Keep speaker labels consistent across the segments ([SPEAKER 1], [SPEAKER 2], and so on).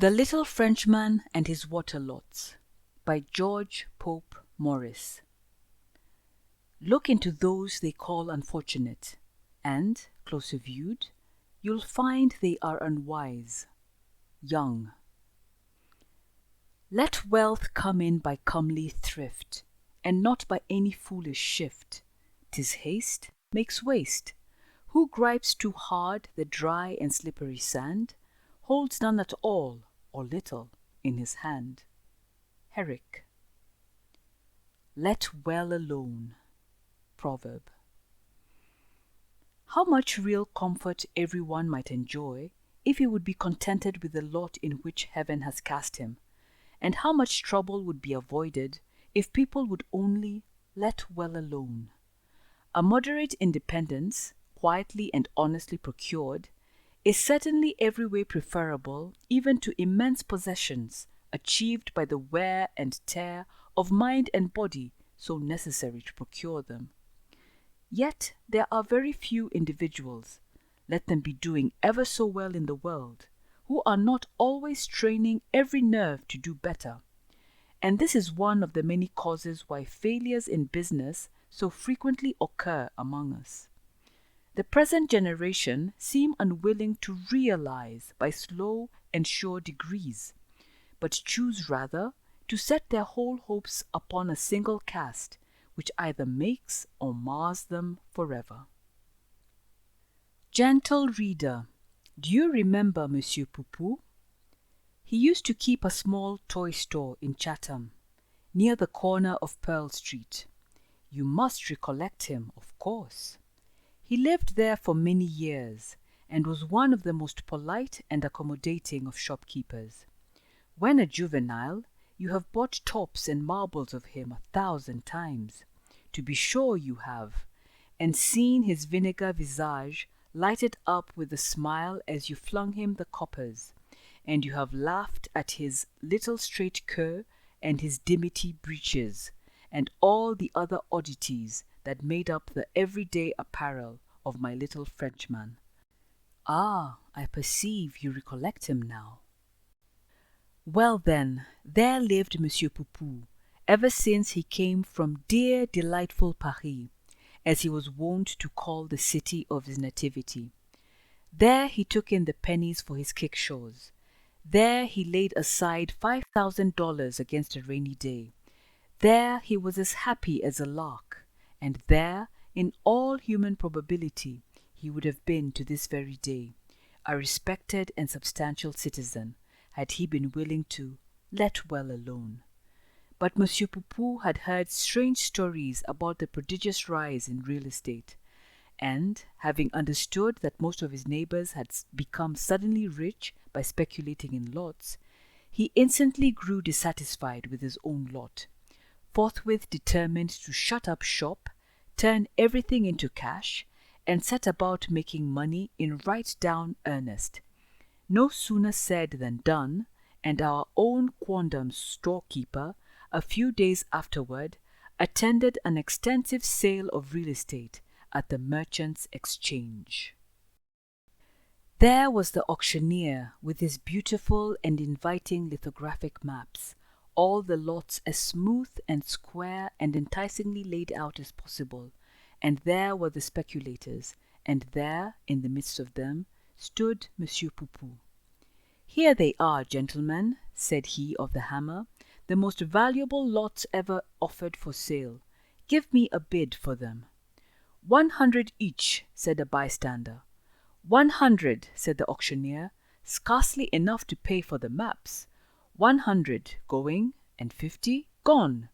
[SPEAKER 1] The Little Frenchman and His Water Lots by George Pope Morris. Look into those they call unfortunate, and, closer viewed, you'll find they are unwise, young. Let wealth come in by comely thrift, and not by any foolish shift. 'Tis haste makes waste. Who gripes too hard the dry and slippery sand, holds none at all, or little, in his hand. Herrick. Let well alone. Proverb. How much real comfort every one might enjoy if he would be contented with the lot in which heaven has cast him, and how much trouble would be avoided if people would only let well alone. A moderate independence, quietly and honestly procured, is certainly every way preferable even to immense possessions achieved by the wear and tear of mind and body so necessary to procure them. Yet there are very few individuals, let them be doing ever so well in the world, who are not always straining every nerve to do better. And this is one of the many causes why failures in business so frequently occur among us. The present generation seem unwilling to realize by slow and sure degrees, but choose rather to set their whole hopes upon a single cast, which either makes or mars them forever. Gentle reader, do you remember Monsieur Poupou? He used to keep a small toy store in Chatham, near the corner of Pearl Street. You must recollect him, of course. He lived there for many years, and was one of the most polite and accommodating of shopkeepers. When a juvenile, you have bought tops and marbles of him 1,000 times. To be sure you have, and seen his vinegar visage lighted up with a smile as you flung him the coppers, and you have laughed at his little straight queue and his dimity breeches, and all the other oddities that made up the everyday apparel of my little Frenchman. Ah, I perceive you recollect him now. Well then, there lived Monsieur Poupou, ever since he came from dear delightful Paris, as he was wont to call the city of his nativity. There he took in the pennies for his kickshaws. There he laid aside $5,000 against a rainy day. There he was as happy as a lark, and there, in all human probability, he would have been to this very day, a respected and substantial citizen, had he been willing to let well alone. But Monsieur Poupou had heard strange stories about the prodigious rise in real estate, and, having understood that most of his neighbors had become suddenly rich by speculating in lots, he instantly grew dissatisfied with his own lot, forthwith determined to shut up shop, turn everything into cash, and set about making money in right down earnest. No sooner said than done, and our own quondam storekeeper, a few days afterward, attended an extensive sale of real estate at the Merchants' Exchange. There was the auctioneer with his beautiful and inviting lithographic maps, all the lots as smooth and square and enticingly laid out as possible, and there were the speculators, and there, in the midst of them, stood Monsieur Poupou. "Here they are, gentlemen," said he of the hammer, "the most valuable lots ever offered for sale. Give me a bid for them." 100 each, said a bystander. 100, said the auctioneer, scarcely enough to pay for the maps. 100 going, and 50 gone.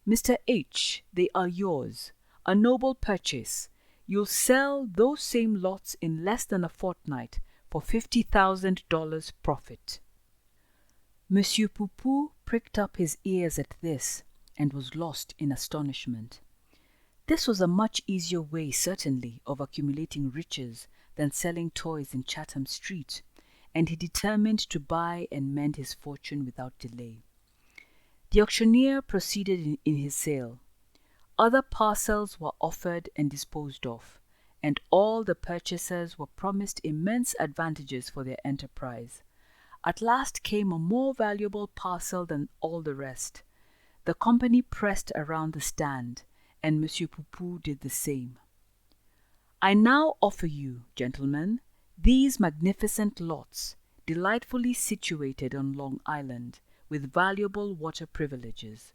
[SPEAKER 1] Mr. H., they are yours. A noble purchase. You'll sell those same lots in less than a fortnight for $50,000 profit. Monsieur Poupou pricked up his ears at this, and was lost in astonishment. This was a much easier way, certainly, of accumulating riches than selling toys in Chatham Street, and he determined to buy and mend his fortune without delay. The auctioneer proceeded in his sale. Other parcels were offered and disposed of, and all the purchasers were promised immense advantages for their enterprise. At last came a more valuable parcel than all the rest. The company pressed around the stand, and Monsieur Poupou did the same. I now offer you, gentlemen, these magnificent lots, delightfully situated on Long Island, with valuable water privileges.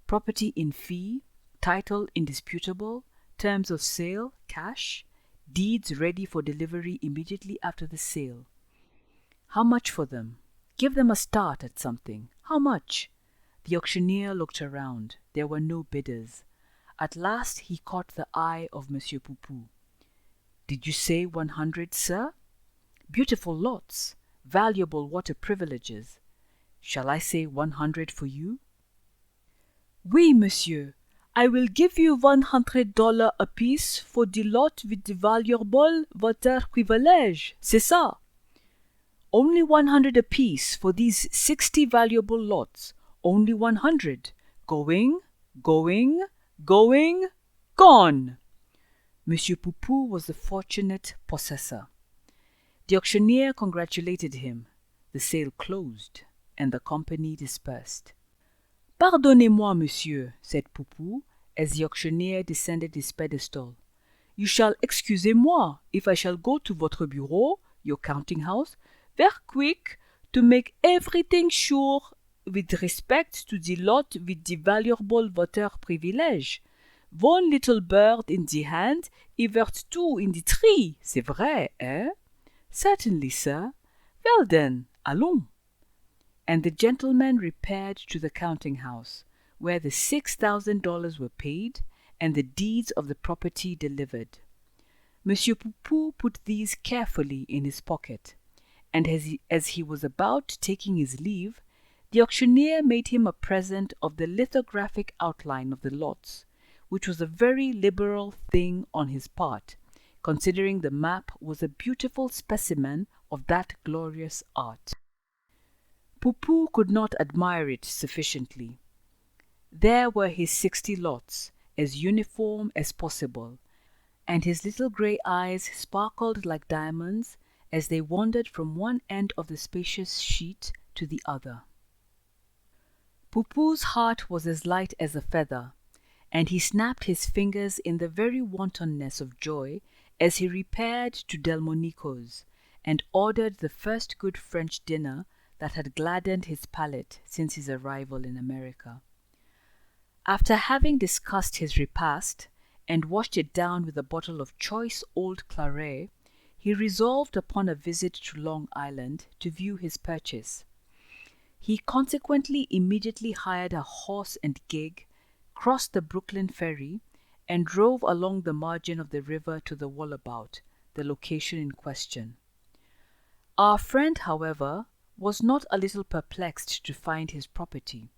[SPEAKER 1] Property in fee, title indisputable, terms of sale, cash, deeds ready for delivery immediately after the sale. How much for them? Give them a start at something. How much? The auctioneer looked around. There were no bidders. At last he caught the eye of Monsieur Poupou. Did you say 100, sir? Beautiful lots, valuable water privileges. Shall I say 100 for you? Oui, monsieur. I will give you $100 apiece for the lot with the valuable water privilege. C'est ça. Only 100 apiece for these 60 valuable lots. Only 100. Going, going, going, gone. Monsieur Poupou was the fortunate possessor. The auctioneer congratulated him. The sale closed, and the company dispersed. Pardonnez-moi, monsieur, said Poupou, as the auctioneer descended his pedestal. You shall excusez-moi if I shall go to votre bureau, your counting house, very quick, to make everything sure with respect to the lot with the valuable water privilege. One little bird in the hand, evert two in the tree, c'est vrai, eh? Certainly, sir. Well then, allons. And the gentleman repaired to the counting house, where the $6,000 were paid and the deeds of the property delivered. Monsieur Poupou put these carefully in his pocket, and as he was about taking his leave, the auctioneer made him a present of the lithographic outline of the lots, which was a very liberal thing on his part, considering the map was a beautiful specimen of that glorious art. Poupou could not admire it sufficiently. There were his 60 lots, as uniform as possible, and his little grey eyes sparkled like diamonds as they wandered from one end of the spacious sheet to the other. Poupou's heart was as light as a feather, and he snapped his fingers in the very wantonness of joy as he repaired to Delmonico's and ordered the first good French dinner that had gladdened his palate since his arrival in America. After having discussed his repast and washed it down with a bottle of choice old claret, he resolved upon a visit to Long Island to view his purchase. He consequently immediately hired a horse and gig, crossed the Brooklyn ferry, and drove along the margin of the river to the Wallabout, the location in question. Our friend, however, was not a little perplexed to find his property.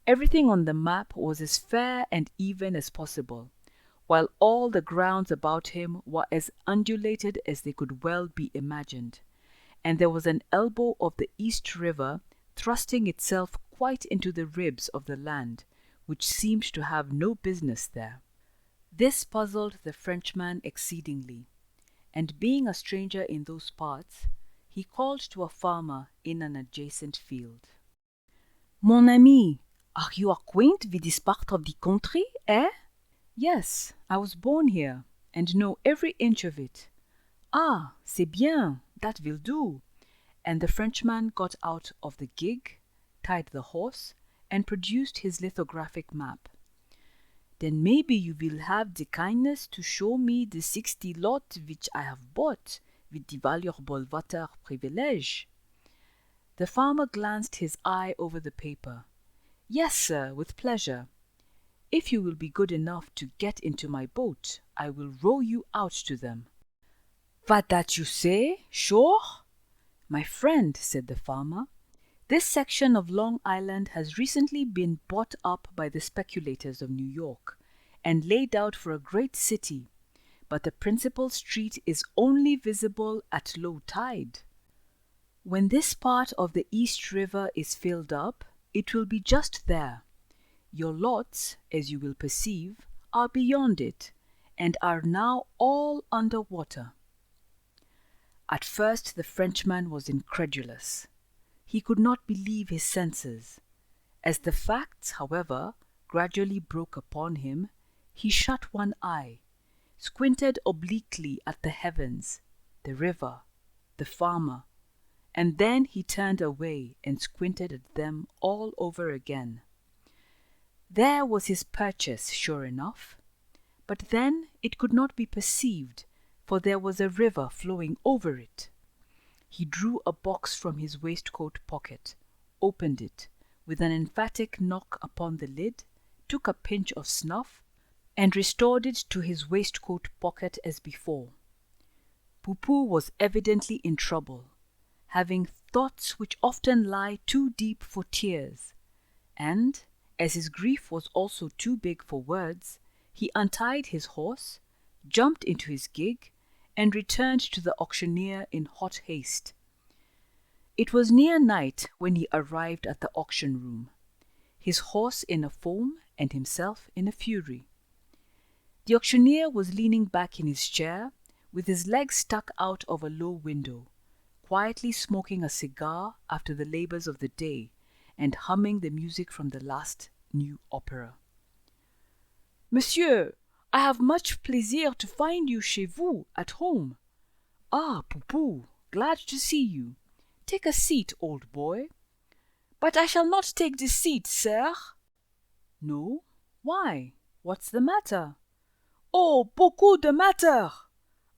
[SPEAKER 1] Everything on the map was as fair and even as possible, while all the grounds about him were as undulated as they could well be imagined, and there was an elbow of the East River thrusting itself quite into the ribs of the land, which seemed to have no business there. This puzzled the Frenchman exceedingly, and being a stranger in those parts, he called to a farmer in an adjacent field. Mon ami, are you acquainted with this part of the country, eh? Yes, I was born here, and know every inch of it. Ah, c'est bien, that will do. And the Frenchman got out of the gig, tied the horse, and produced his lithographic map. Then maybe you will have the kindness to show me the 60 lot which I have bought with the valuable water privilege. The farmer glanced his eye over the paper. Yes, sir, with pleasure. If you will be good enough to get into my boat, I will row you out to them. What that you say? Sure? My friend, said the farmer, this section of Long Island has recently been bought up by the speculators of New York and laid out for a great city, but the principal street is only visible at low tide. When this part of the East River is filled up, it will be just there. Your lots, as you will perceive, are beyond it, and are now all under water. At first the Frenchman was incredulous. He could not believe his senses. As the facts, however, gradually broke upon him, he shut one eye, squinted obliquely at the heavens, the river, the farmer, and then he turned away and squinted at them all over again. There was his purchase, sure enough, but then it could not be perceived, for there was a river flowing over it. He drew a box from his waistcoat pocket, opened it, with an emphatic knock upon the lid, took a pinch of snuff, and restored it to his waistcoat pocket as before. Poupou was evidently in trouble, having thoughts which often lie too deep for tears, and, as his grief was also too big for words, he untied his horse, jumped into his gig, and returned to the auctioneer in hot haste. It was near night when he arrived at the auction room, his horse in a foam and himself in a fury. The auctioneer was leaning back in his chair, with his legs stuck out of a low window, quietly smoking a cigar after the labours of the day, and humming the music from the last new opera. "Monsieur, I have much plaisir to find you chez vous, at home." "Ah, Poupou, glad to see you. Take a seat, old boy." "But I shall not take this seat, sir." "No? Why? What's the matter?" "Oh, beaucoup de matter.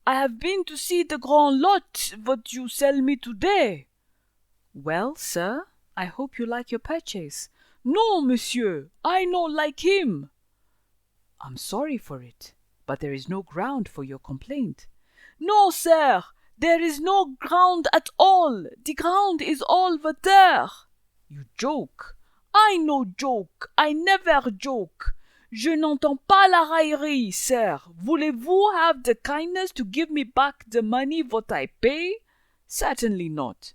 [SPEAKER 1] I have been to see the grand lot what you sell me today." "Well, sir, I hope you like your purchase." "No, monsieur, I no like him." "I'm sorry for it, but there is no ground for your complaint." "No, sir, there is no ground at all. The ground is all water." "You joke." "I no joke. I never joke. Je n'entends pas la raillerie, sir. Voulez-vous have the kindness to give me back the money what I pay?" "Certainly not."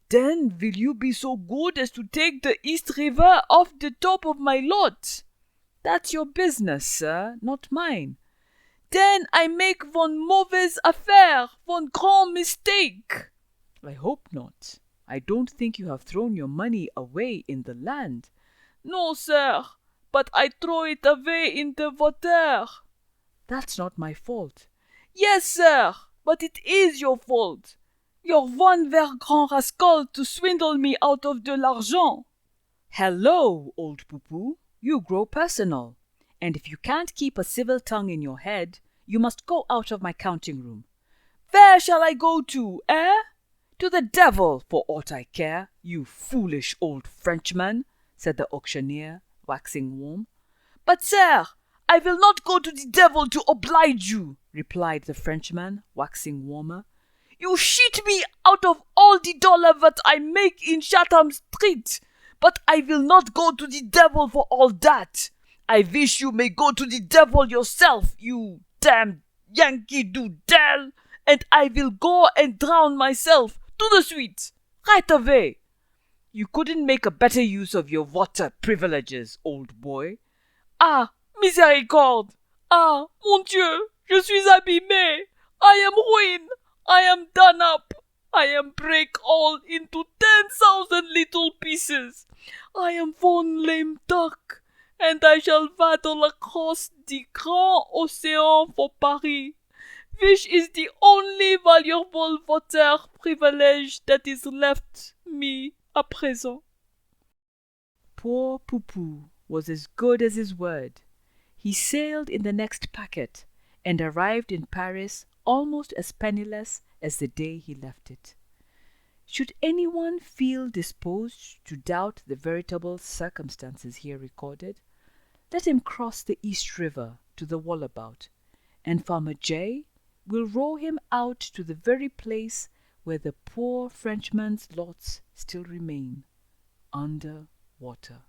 [SPEAKER 1] "Then will you be so good as to take the East River off the top of my lot?" "That's your business, sir, not mine." "Then I make one mauvaise affaire, one grand mistake." "I hope not. I don't think you have thrown your money away in the land." "No, sir, but I throw it away in the water." "That's not my fault." "Yes, sir, but it is your fault. You're one ver grand rascal to swindle me out of de l'argent." "Hello, old Poupou, you grow personal, and if you can't keep a civil tongue in your head, you must go out of my counting room."
[SPEAKER 2] "Where shall I go to, eh?"
[SPEAKER 1] "To the devil, for aught I care, you foolish old Frenchman," said the auctioneer, waxing warm.
[SPEAKER 2] "But, sir, I will not go to the devil to oblige you,"
[SPEAKER 1] replied the Frenchman, waxing warmer.
[SPEAKER 2] "You cheat me out of all the dollar that I make in Chatham Street, but I will not go to the devil for all that. I wish you may go to the devil yourself, you damned Yankee Doodle, and I will go and drown myself to the suite, right away."
[SPEAKER 1] "You couldn't make a better use of your water privileges, old boy."
[SPEAKER 2] "Ah, miséricorde! Ah, mon Dieu, je suis abîmé! I am ruined! I am done up! I am break all into 10,000 little pieces! I am one lame duck, and I shall waddle across the grand océan for Paris, which is the only valuable water privilege that is left me à présent."
[SPEAKER 1] Poor Poupou was as good as his word. He sailed in the next packet, and arrived in Paris almost as penniless as the day he left it. Should anyone feel disposed to doubt the veritable circumstances here recorded, let him cross the East River to the Wallabout, and Farmer J will row him out to the very place where the poor Frenchman's lots still remain, under water.